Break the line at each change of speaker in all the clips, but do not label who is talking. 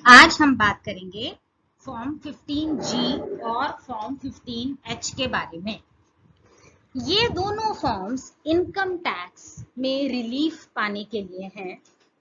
आज हम बात करेंगे फॉर्म 15G और फॉर्म 15H के बारे में। ये दोनों फॉर्म्स इनकम टैक्स में रिलीफ पाने के लिए हैं।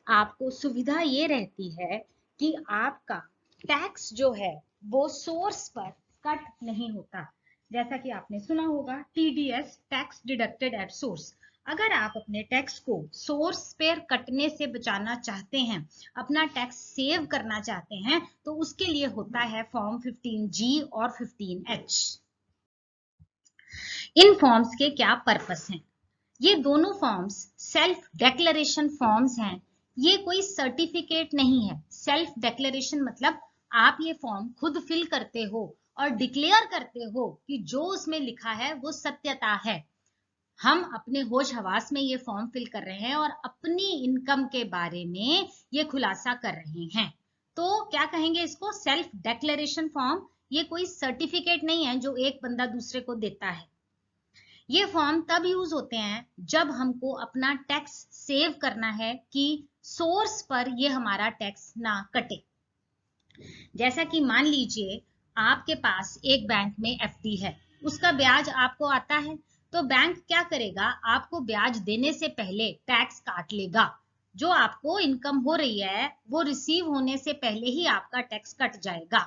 आपको सुविधा ये रहती है कि आपका टैक्स जो है वो सोर्स पर कट नहीं होता। जैसा कि आपने सुना होगा TDS, tax deducted at source. अगर आप अपने टैक्स को सोर्स पर कटने से बचाना चाहते हैं, अपना टैक्स सेव करना चाहते हैं, तो उसके लिए होता है फॉर्म 15G और 15H। इन फॉर्म्स के क्या पर्पस हैं? ये दोनों फॉर्म्स सेल्फ डेक्लेरेशन फॉर्म्स हैं। ये कोई सर्टिफिकेट नहीं है। सेल्फ डेक्लेरेशन मतलब आप ये फॉर्म खुद फिल करते हो और डिक्लेयर करते हो कि जो उसमें लिखा है वो सत्यता है। हम अपने होश हवास में ये फॉर्म फिल कर रहे हैं और अपनी इनकम के बारे में ये खुलासा कर रहे हैं। तो क्या कहेंगे इसको? Self declaration form. ये कोई सर्टिफिकेट नहीं है जो एक बंदा दूसरे को देता है। ये फॉर्म तब यूज होते हैं जब हमको अपना टैक्स सेव करना है कि सोर्स पर ये हमारा टैक्स ना कटे। जैसा कि मान लीजिए आपके पास एक बैंक में FD है, उसका ब्याज आपको आता है, तो बैंक क्या करेगा? आपको ब्याज देने से पहले टैक्स काट लेगा। जो आपको इनकम हो रही है वो रिसीव होने से पहले ही आपका टैक्स कट जाएगा।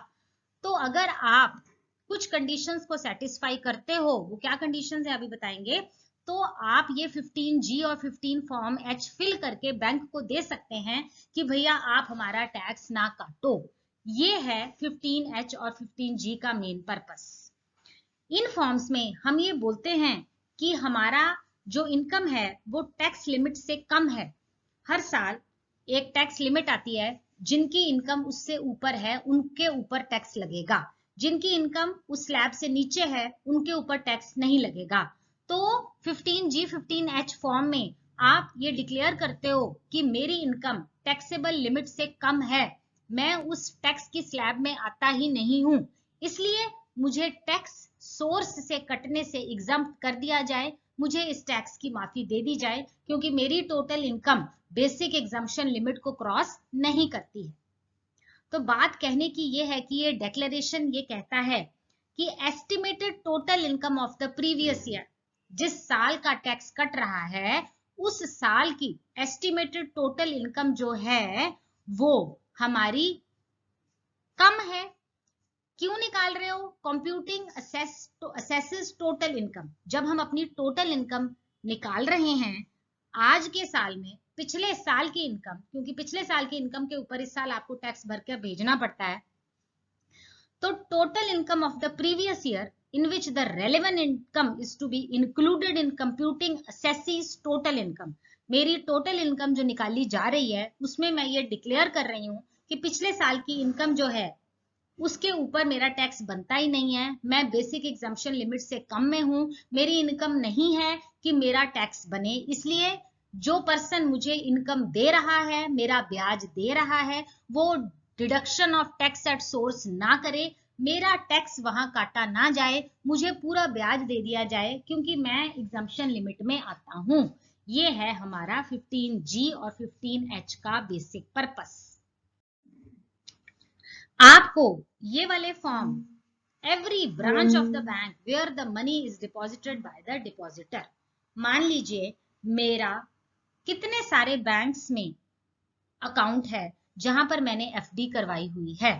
तो अगर आप कुछ कंडीशंस को सेटिस्फाई करते हो, वो क्या कंडीशंस है अभी बताएंगे, तो आप ये 15G और 15 फॉर्म H फिल करके बैंक को दे सकते हैं कि भैया आप हमारा टैक्स ना काटो। ये है 15H और 15G का मेन पर्पस। इन फॉर्म्स में हम ये बोलते हैं कि हमारा जो इनकम है वो टैक्स लिमिट से कम है। हर साल एक टैक्स लिमिट आती है, जिनकी इनकम उससे ऊपर है उनके ऊपर टैक्स लगेगा, जिनकी इनकम उस स्लैब से नीचे है उनके ऊपर टैक्स नहीं लगेगा। तो 15G 15H फॉर्म में आप ये डिक्लेयर करते हो कि मेरी इनकम टैक्सेबल लिमिट से कम है, मैं उस टैक्स की स्लैब में आता ही नहीं हूं, इसलिए मुझे टैक्स सोर्स से कटने से एग्जम्प्ट कर दिया जाए, मुझे इस टैक्स की माफी दे दी जाए, क्योंकि मेरी total income basic exemption limit को क्रॉस नहीं करती है। तो बात कहने की ये है कि ये डेक्लेरेशन ये कहता है कि estimated total income of the previous year, जिस साल का टैक्स कट रहा है उस साल की एस्टिमेटेड टोटल इनकम जो है वो हमारी कम है। क्यों निकाल रहे हो? Computing assesses total income. जब हम अपनी टोटल इनकम निकाल रहे हैं आज के साल में पिछले साल की इनकम, क्योंकि पिछले साल की इनकम के ऊपर इस साल आपको टैक्स भर कर भेजना पड़ता है, तो total income of the previous year in which the relevant income is to be included in computing assessees total income। मेरी टोटल इनकम जो निकाली जा रही है उसमें मैं ये डिक्लेयर कर रही हूँ कि पिछले साल की इनकम जो है उसके ऊपर मेरा टैक्स बनता ही नहीं है, मैं बेसिक एग्जम्पशन लिमिट से कम में हूं, मेरी इनकम नहीं है कि मेरा टैक्स बने, इसलिए जो पर्सन मुझे इनकम दे रहा है, मेरा ब्याज दे रहा है, वो deduction of tax at source ना करे, मेरा टैक्स वहां काटा ना जाए, मुझे पूरा ब्याज दे दिया जाए क्योंकि मैं एग्जम्पशन लिमिट में आता हूं। ये है हमारा 15G और 15H का बेसिक पर्पस। आपको ये वाले form every branch of the bank where the money is deposited by the depositor. मान लीजिए मेरा कितने सारे बैंक्स में अकाउंट है जहां पर मैंने FD करवाई हुई है।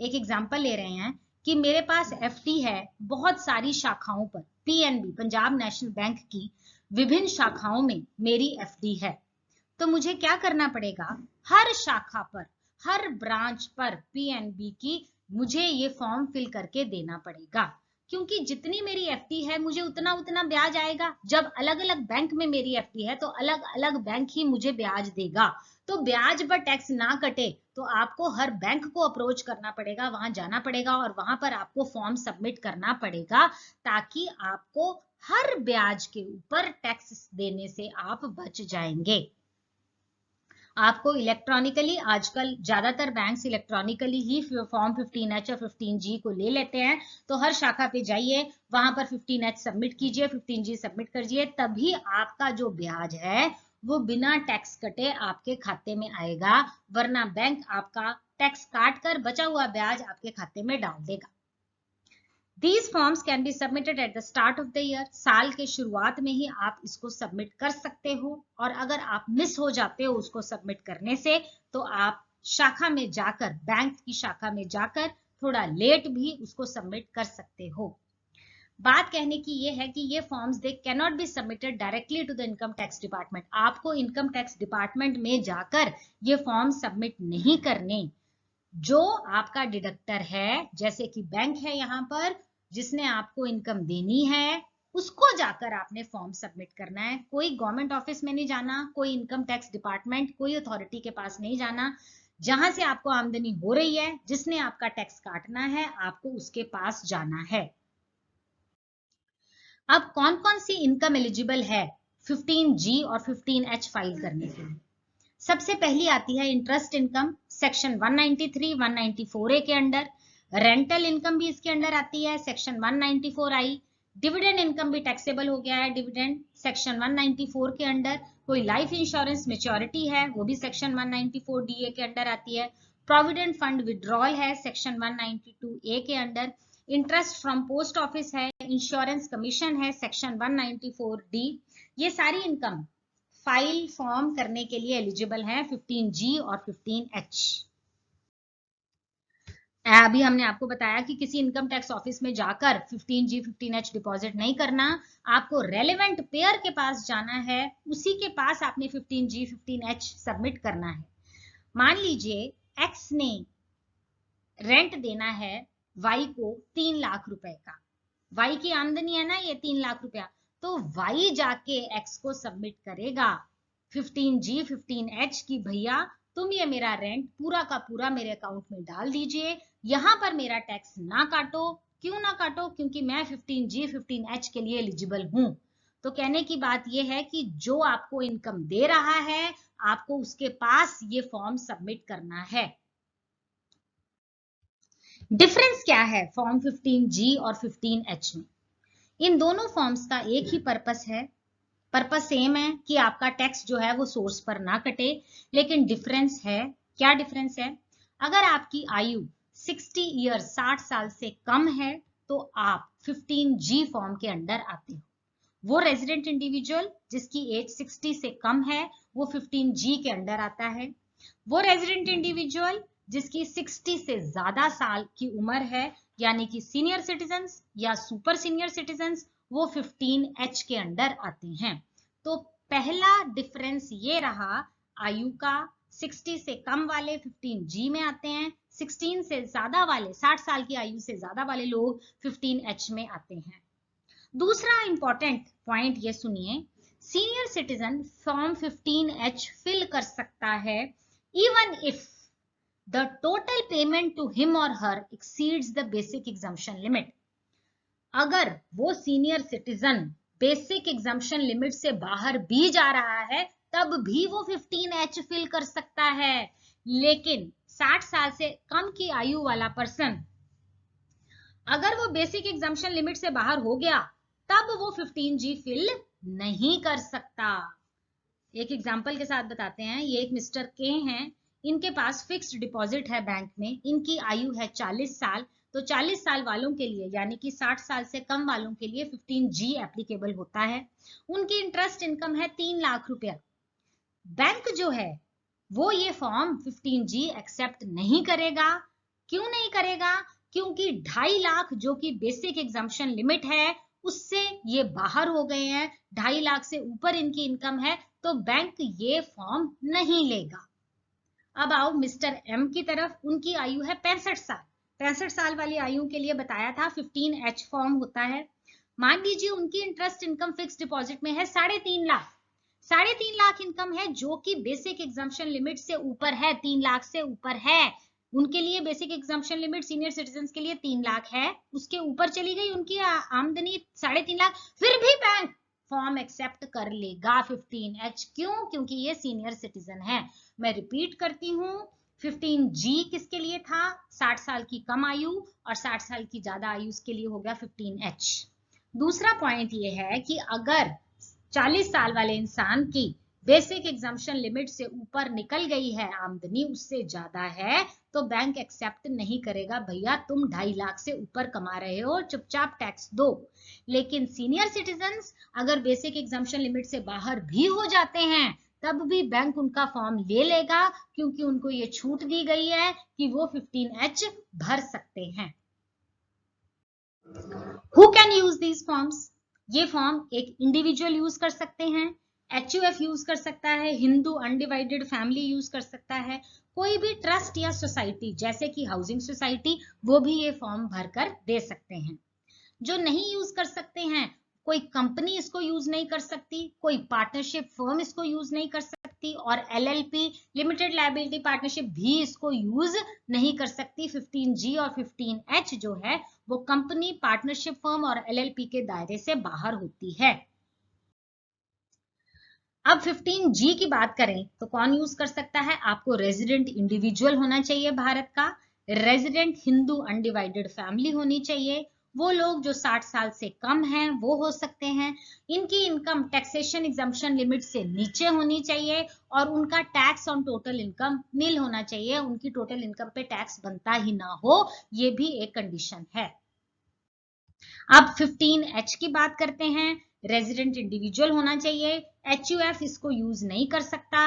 एक एग्जांपल ले रहे हैं कि मेरे पास FD है बहुत सारी शाखाओं पर, PNB पंजाब नेशनल बैंक की विभिन्न शाखाओं में मेरी FD है। तो मुझे क्या करना पड़ेगा? हर शाखा पर, हर ब्रांच पर PNB की मुझे ये फॉर्म फिल करके देना पड़ेगा, क्योंकि जितनी मेरी FD है मुझे उतना उतना ब्याज आएगा। जब अलग अलग बैंक में मेरी FD है तो अलग अलग बैंक ही मुझे ब्याज देगा। तो ब्याज पर टैक्स ना कटे तो आपको हर बैंक को अप्रोच करना पड़ेगा, वहां जाना पड़ेगा और वहां पर आपको फॉर्म सबमिट करना पड़ेगा, ताकि आपको हर ब्याज के ऊपर टैक्स देने से आप बच जाएंगे। आपको इलेक्ट्रॉनिकली, आजकल ज्यादातर बैंक्स इलेक्ट्रॉनिकली ही फॉर्म 15H और 15G को ले लेते हैं, तो हर शाखा पे जाइए, वहां पर 15H सबमिट कीजिए, 15G सबमिट करिए, तभी आपका जो ब्याज है वो बिना टैक्स कटे आपके खाते में आएगा, वरना बैंक आपका टैक्स काट कर बचा हुआ ब्याज आपके खाते में डाल देगा। These forms can be submitted at the start of the year. साल के शुरुआत में ही आप इसको सबमिट कर सकते हो, और अगर आप मिस हो जाते हो उसको सबमिट करने से तो आप शाखा में जाकर, बैंक की शाखा में जाकर थोड़ा लेट भी उसको सबमिट कर सकते हो। बात कहने की ये है कि ये forms they can not be submitted directly to the income tax department. आपको इनकम टैक्स डिपार्टमेंट में जाकर ये फॉर्म सबमिट नहीं करने। जो आपका डिडक्टर है, जैसे कि बैंक है यहाँ पर जिसने आपको इनकम देनी है, उसको जाकर आपने फॉर्म सबमिट करना है। कोई गवर्नमेंट ऑफिस में नहीं जाना, कोई इनकम टैक्स डिपार्टमेंट, कोई अथॉरिटी के पास नहीं जाना। जहां से आपको आमदनी हो रही है, जिसने आपका टैक्स काटना है, आपको उसके पास जाना है। अब कौन कौन सी इनकम एलिजिबल है 15G और 15H फाइल करने के लिए? सबसे पहली आती है इंटरेस्ट इनकम, सेक्शन 193, 194A के अंडर। रेंटल इनकम भी इसके अंडर आती है, सेक्शन 194I। डिविडेंड इनकम भी टैक्सेबल हो गया है, डिविडेंड सेक्शन 194 के अंडर। कोई लाइफ इंश्योरेंस मैच्योरिटी है, वो भी सेक्शन 194DA के अंडर आती है। प्रोविडेंट फंड विड्रॉल है, सेक्शन 192A के under. Interest from post office है, इंश्योरेंस कमीशन है, सेक्शन 194D। ये सारी इनकम फाइल फॉर्म करने के लिए एलिजिबल है 15G और 15H। अभी हमने आपको बताया कि किसी इनकम टैक्स ऑफिस में जाकर 15G 15H डिपॉजिट नहीं करना, आपको रेलेवेंट पेयर के पास जाना है, उसी के पास आपने 15G 15H सबमिट करना है। मान लीजिए X ने रेंट देना है Y को 3 लाख रुपए का, Y की आमदनी है ना ये 3 लाख रुपया, तो Y जाके X को सबमिट करेगा 15G 15H की भैया तुम ये मेरा रेंट पूरा का पूरा मेरे अकाउंट में डाल दीजिए, यहां पर मेरा टैक्स ना काटो। क्यों ना काटो? क्योंकि मैं 15G 15H के लिए एलिजिबल हूं। तो कहने की बात यह है कि जो आपको इनकम दे रहा है, आपको उसके पास ये फॉर्म सबमिट करना है। डिफरेंस क्या है फॉर्म 15G और 15H में? इन दोनों फॉर्म्स का एक ही पर्पस है, पर्पस सेम है कि आपका टैक्स जो है वो सोर्स पर ना कटे, लेकिन डिफरेंस है। क्या डिफरेंस है? अगर आपकी आयु 60 ईयर 60 साल से कम है तो आप 15G फॉर्म के अंडर आते हो। वो रेजिडेंट इंडिविजुअल जिसकी एज 60 से कम है वो 15G के अंडर आता है। वो रेजिडेंट इंडिविजुअल जिसकी 60 से ज्यादा साल की उम्र है, यानी कि सीनियर सिटीजन्स या सुपर सीनियर सिटीजन्स, वो 15H के अंडर आते हैं। तो पहला डिफरेंस ये रहा आयु का, 60 से कम वाले 15G में आते हैं, 16 से ज्यादा वाले 60 साल की आयु से ज्यादा वाले लोग 15H में आते हैं। दूसरा इंपॉर्टेंट पॉइंट ये सुनिए, senior citizen form 15H fill कर सकता है even if the total payment to him or her exceeds the basic exemption limit। अगर वो senior citizen basic exemption limit से बाहर भी जा रहा है, तब भी वो 15H फिल कर सकता है। लेकिन 60 साल से कम की आयु वाला पर्सन अगर वो बेसिक एग्जम्पशन लिमिट से बाहर हो गया, तब वो 15G फिल नहीं कर सकता। एक एग्जाम्पल के साथ बताते हैं। ये एक मिस्टर के हैं, इनके पास फिक्स्ड डिपॉजिट है बैंक में, इनकी आयु है 40 साल। तो 40 साल वालों के लिए, यानी कि 60 साल से कम वालों के लिए 15G एप्लीकेबल होता है। उनकी इंटरेस्ट इनकम है 3 लाख रुपया। बैंक जो है वो ये फॉर्म 15G एक्सेप्ट नहीं करेगा। क्यों नहीं करेगा? क्योंकि 2.5 लाख जो कि बेसिक एग्जम्पशन लिमिट है उससे ये बाहर हो गए हैं। 2.5 लाख से ऊपर इनकी इनकम है, तो बैंक ये फॉर्म नहीं लेगा। अब आओ मिस्टर एम की तरफ। उनकी आयु है 65 साल। 65 साल वाली आयु के लिए बताया था 15H फॉर्म होता है। मान लीजिए उनकी इंटरेस्ट इनकम फिक्स डिपॉजिट में है 3.5 लाख। 3.5 लाख इनकम है जो कि बेसिक एग्जम्पशन लिमिट से ऊपर है, 3 लाख से ऊपर है। उनके लिए basic exemption limit senior citizen के लिए 3 लाख है, उसके ऊपर चली गई उनकी आमदनी 3.5 लाख, फिर भी बैंक फॉर्म एक्सेप्ट कर लेगा 15H। क्यों? क्योंकि ये सीनियर सिटीजन है। मैं रिपीट करती हूँ, 15G किसके लिए था? 60 साल की कम आयु, और 60 साल की ज्यादा आयु के लिए हो गया 15H। दूसरा पॉइंट ये है कि अगर 40 साल वाले इंसान की बेसिक एग्जम्पशन लिमिट से ऊपर निकल गई है, आमदनी उससे ज्यादा है, तो बैंक एक्सेप्ट नहीं करेगा। भैया तुम 2.5 लाख से ऊपर कमा रहे हो, चुपचाप टैक्स दो। लेकिन सीनियर सिटीजन्स अगर बेसिक एग्जम्पशन लिमिट से बाहर भी हो जाते हैं, तब भी बैंक उनका फॉर्म ले लेगा, क्योंकि उनको ये छूट दी गई है कि वो 15H भर सकते हैं। Who can use these forms? ये फॉर्म एक इंडिविजुअल यूज कर सकते हैं, HUF यूज कर सकता है, हिंदू अनडिवाइडेड फैमिली यूज कर सकता है, कोई भी ट्रस्ट या सोसाइटी जैसे कि हाउसिंग सोसाइटी, वो भी ये फॉर्म भरकर दे सकते हैं। जो नहीं यूज कर सकते हैं, कोई कंपनी इसको यूज नहीं कर सकती, कोई पार्टनरशिप फर्म इसको यूज नहीं कर सकती, और LLP लिमिटेड लायबिलिटी पार्टनरशिप भी इसको यूज नहीं कर सकती। 15G और 15H जो है वो कंपनी, पार्टनरशिप फर्म और LLP के दायरे से बाहर होती है। अब 15G की बात करें तो कौन यूज कर सकता है? आपको रेजिडेंट इंडिविजुअल होना चाहिए भारत का, रेजिडेंट हिंदू अनडिवाइडेड फैमिली होनी चाहिए, वो लोग जो 60 साल से कम हैं वो हो सकते हैं, इनकी इनकम टैक्सेशन एग्जम्पशन लिमिट से नीचे होनी चाहिए, और उनका टैक्स ऑन टोटल इनकम नील होना चाहिए, उनकी टोटल इनकम पे टैक्स बनता ही ना हो, ये भी एक कंडीशन है। अब 15H की बात करते हैं, रेजिडेंट इंडिविजुअल होना चाहिए, HUF इसको यूज नहीं कर सकता,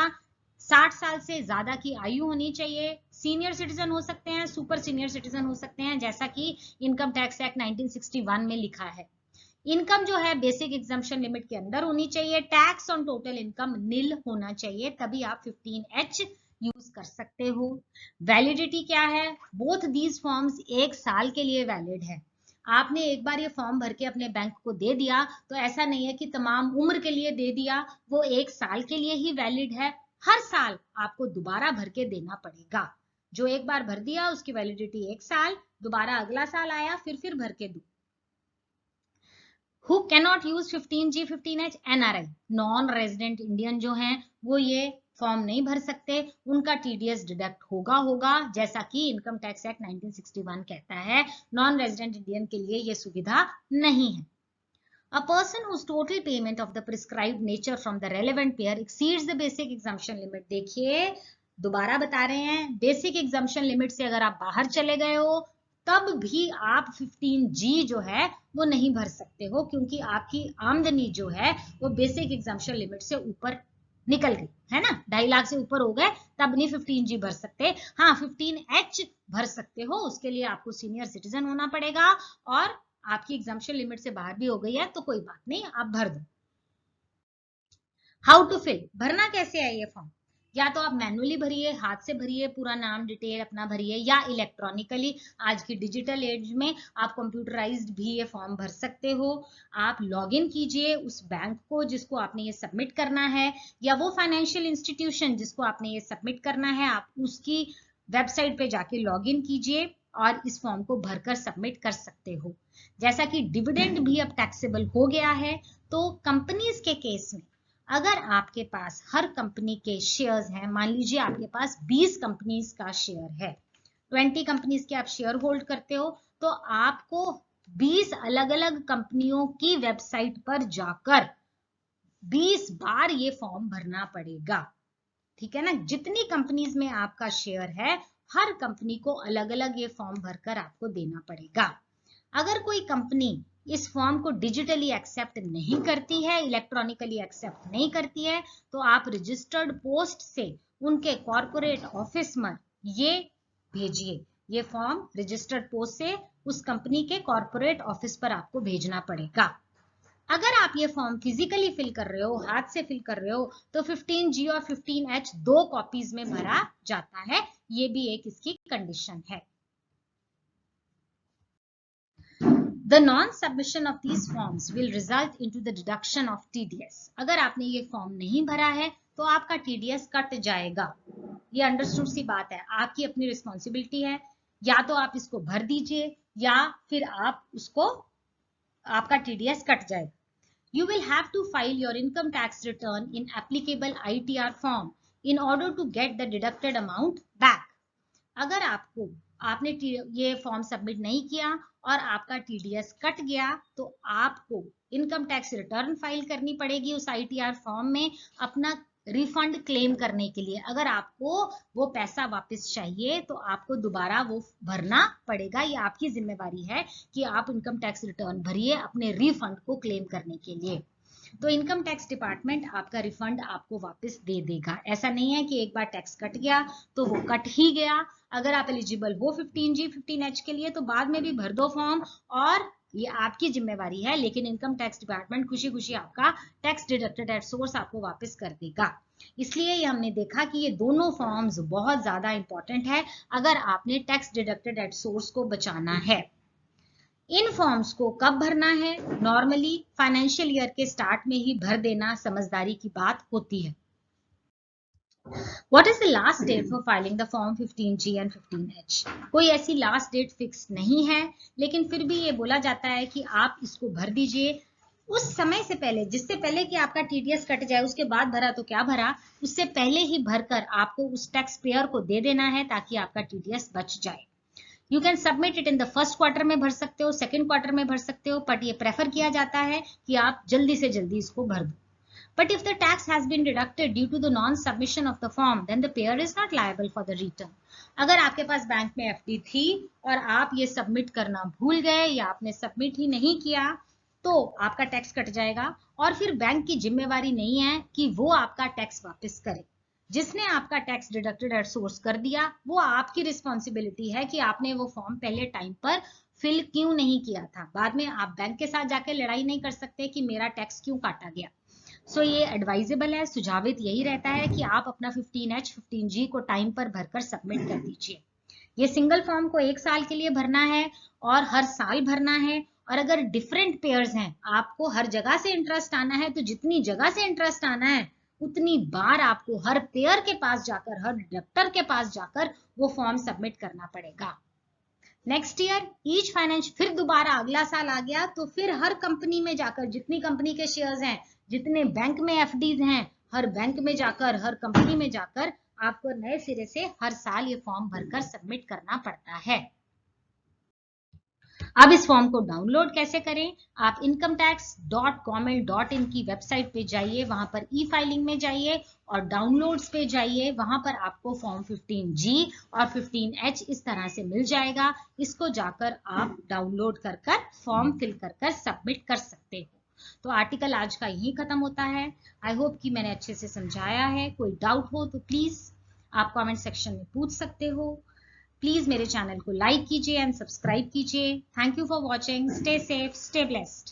60 साल से ज्यादा की आयु होनी चाहिए, सीनियर सिटीजन हो सकते हैं, सुपर सीनियर सिटीजन हो सकते हैं, जैसा कि इनकम टैक्स एक्ट 1961 में लिखा है। इनकम जो है बेसिक एग्जम्पशन लिमिट के अंदर होनी चाहिए, टैक्स ऑन टोटल इनकम नील होना चाहिए, तभी आप 15H यूज कर सकते हो। वैलिडिटी क्या है? बोथ दीज फॉर्म्स 1 साल के लिए वैलिड है। आपने एक बार ये फॉर्म भर के अपने बैंक को दे दिया तो ऐसा नहीं है कि तमाम उम्र के लिए दे दिया, वो 1 साल के लिए ही वैलिड है। हर साल आपको दोबारा भर के देना पड़ेगा। जो एक बार भर दिया उसकी वैलिडिटी 1 साल, दोबारा अगला साल आया फिर भर के दो। Who cannot use 15G 15H? NRI, non resident Indian जो हैं वो ये फॉर्म नहीं भर सकते, उनका TDS डिडक्ट होगा, जैसा कि इनकम टैक्स एक्ट 1961 कहता है। नॉन रेजिडेंट इंडियन के लिए ये सुविधा नहीं है। A person whose total payment of the prescribed nature from the relevant payer exceeds the basic exemption limit, देखिए दोबारा बता रहे हैं, बेसिक एग्जम्पशन लिमिट से अगर आप बाहर चले गए हो तब भी आप 15G जो है वो नहीं भर सकते हो, क्योंकि आपकी आमदनी जो है वो बेसिक एग्जम्पशन लिमिट से ऊपर निकल गई है ना, 2.5 लाख से ऊपर हो गए, तब नहीं 15G भर सकते। हाँ 15H भर सकते हो, उसके लिए आपको सीनियर सिटीजन होना पड़ेगा, और आपकी एग्जम्पशन लिमिट से बाहर भी हो गई है तो कोई बात नहीं, आप भर दो। हाउ टू फिल, भरना कैसे है ये फॉर्म? या तो आप मैनुअली भरिए, हाथ से भरिए, पूरा नाम डिटेल अपना भरिए, या इलेक्ट्रॉनिकली, आज की डिजिटल एज में आप कंप्यूटराइज्ड भी ये फॉर्म भर सकते हो। आप लॉग इन कीजिए उस बैंक को जिसको आपने ये सबमिट करना है, या वो फाइनेंशियल इंस्टीट्यूशन जिसको आपने ये सबमिट करना है, आप उसकी वेबसाइट पे जाके लॉग इन कीजिए और इस फॉर्म को भरकर सबमिट कर सकते हो। जैसा कि डिविडेंड भी अब टैक्सेबल हो गया है, तो कंपनीज के केस में अगर आपके पास हर कंपनी के शेयर्स हैं, मान लीजिए आपके पास 20 कंपनीज का शेयर है, 20 कंपनीज के आप शेयर होल्ड करते हो, तो आपको 20 अलग अलग कंपनियों की वेबसाइट पर जाकर 20 बार ये फॉर्म भरना पड़ेगा। ठीक है ना, जितनी कंपनीज में आपका शेयर है हर कंपनी को अलग अलग ये फॉर्म भरकर आपको देना पड़ेगा। अगर कोई कंपनी इस फॉर्म को डिजिटली एक्सेप्ट नहीं करती है, इलेक्ट्रॉनिकली एक्सेप्ट नहीं करती है, तो आप रजिस्टर्ड पोस्ट से उनके कॉर्पोरेट ऑफिस में ये भेजिए। ये फॉर्म रजिस्टर्ड पोस्ट से उस कंपनी के कॉर्पोरेट ऑफिस पर आपको भेजना पड़ेगा। अगर आप ये फॉर्म फिजिकली फिल कर रहे हो, हाथ से फिल कर रहे हो, तो 15G और 15H 2 कॉपीज में भरा जाता है, ये भी एक इसकी कंडीशन है। The non-submission of these forms will result into the deduction of TDS. अगर आपने ये फॉर्म नहीं भरा है तो आपका TDS कट जाएगा। ये अंडरस्टूड सी बात है, आपकी अपनी रिस्पॉन्सिबिलिटी है, या तो आप इसको भर दीजिए या फिर आप उसको, आपका TDS कट जाएगा। You will have to file your income tax return in applicable ITR form in order to get the deducted amount back. अगर आपने ये फॉर्म सबमिट नहीं किया और आपका TDS कट गया तो आपको इनकम टैक्स रिटर्न फाइल करनी पड़ेगी उस ITR फॉर्म में, अपना रिफंड क्लेम करने के लिए। अगर आपको वो पैसा वापस चाहिए तो आपको दोबारा वो भरना पड़ेगा। ये आपकी जिम्मेवारी है कि आप इनकम टैक्स रिटर्न भरिए अपने रिफंड को क्लेम करने के लिए। तो इनकम टैक्स डिपार्टमेंट आपका रिफंड आपको वापस दे देगा। ऐसा नहीं है कि एक बार टैक्स कट गया तो वो कट ही गया। अगर आप एलिजिबल हो 15G 15H के लिए तो बाद में भी भर दो फॉर्म, और ये आपकी जिम्मेवारी है, लेकिन इनकम टैक्स डिपार्टमेंट खुशी खुशी आपका टैक्स डिडक्टेड एट सोर्स आपको वापस कर देगा। इसलिए ये हमने देखा कि ये दोनों फॉर्म्स बहुत ज्यादा इंपॉर्टेंट है अगर आपने टैक्स डिडक्टेड एट सोर्स को बचाना है। इन फॉर्म्स को कब भरना है? नॉर्मली फाइनेंशियल ईयर के स्टार्ट में ही भर देना समझदारी की बात होती है। What is the last date for filing the form 15G and 15H? कोई ऐसी लास्ट डेट फिक्स नहीं है, लेकिन फिर भी ये बोला जाता है कि आप इसको भर दीजिए उस समय से पहले, जिससे पहले कि आपका टीडीएस कट जाए। उसके बाद भरा तो क्या भरा, उससे पहले ही भरकर आपको उस टैक्स पेयर को दे देना है ताकि आपका टीडीएस बच जाए। You can submit it in the first quarter में भर सकते हो, सेकेंड क्वार्टर में भर सकते हो, बट ये प्रेफर किया जाता है कि आप जल्दी से जल्दी इसको भर दो। But if the tax has been deducted due to the non-submission of the form, then the payer is not liable for the return. अगर आपके पास बैंक में एफडी थी और आप ये सबमिट करना भूल गए या आपने सबमिट ही नहीं किया तो आपका टैक्स कट जाएगा, और फिर बैंक की जिम्मेवारी नहीं है कि वो आपका टैक्स वापस करे। जिसने आपका टैक्स डिडक्टेड एट सोर्स कर दिया वो आपकी रिस्पॉन्सिबिलिटी है कि आपने वो फॉर्म पहले टाइम पर फिल क्यों नहीं किया था। बाद में आप बैंक के साथ जाके लड़ाई नहीं कर सकते कि मेरा टैक्स क्यों काटा गया। सो ये एडवाइजेबल है, सुझावित यही रहता है कि आप अपना 15H 15G को टाइम पर भरकर सबमिट कर दीजिए। ये सिंगल फॉर्म को 1 साल के लिए भरना है और हर साल भरना है। और अगर डिफरेंट पेयर्स हैं, आपको हर जगह से इंटरेस्ट आना है, तो जितनी जगह से इंटरेस्ट आना है उतनी बार आपको हर पेयर के पास जाकर, हर डिडक्टर के पास जाकर वो फॉर्म सबमिट करना पड़ेगा। नेक्स्ट ईयर ईच फाइनेंस, फिर दोबारा अगला साल आ गया तो फिर हर कंपनी में जाकर, जितनी कंपनी के शेयर्स हैं, जितने बैंक में एफडीज हैं, हर बैंक में जाकर, हर कंपनी में जाकर आपको नए सिरे से हर साल ये फॉर्म भरकर सबमिट करना पड़ता है। अब इस फॉर्म को डाउनलोड कैसे करें? आप incometax.government.in की वेबसाइट पे जाइए, वहां पर ई फाइलिंग में जाइए और डाउनलोड्स पे जाइए। वहां पर आपको फॉर्म 15G और 15H इस तरह से मिल जाएगा। इसको जाकर आप डाउनलोड कर फॉर्म फिल कर सबमिट कर सकते हो। तो आर्टिकल आज का यही खत्म होता है। आई होप कि मैंने अच्छे से समझाया है। कोई डाउट हो तो प्लीज आप कमेंट सेक्शन में पूछ सकते हो। प्लीज मेरे चैनल को लाइक कीजिए एंड सब्सक्राइब कीजिए। Thank you for watching. Stay safe, stay blessed.